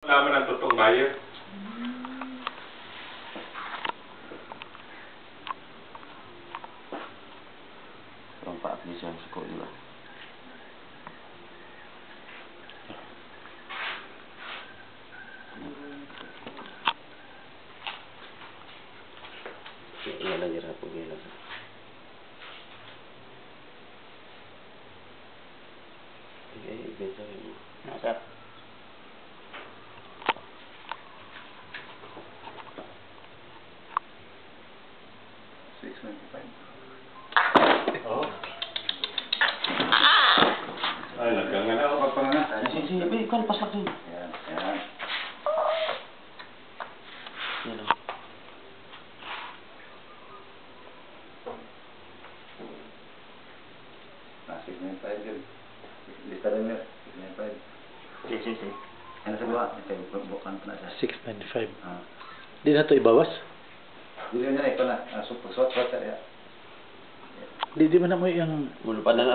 Naman ang totoong buyer. Perempat ni siya suko juga. Iya lagi rapu gila. Biasa ini. Masa Oh. Ay, nagkanga na ako. si, kan pas lagi. Yan, yan. Yan. Nasib na yung file yun. Lista rin yun. Lista na yung file. Si. Ano sa buwa? Ito, bukan pa na siya. 695. Ah. Di na to ibawas? Dili na ito na. Pag-suot-suot siya. Di man na mo yung Mulu pa na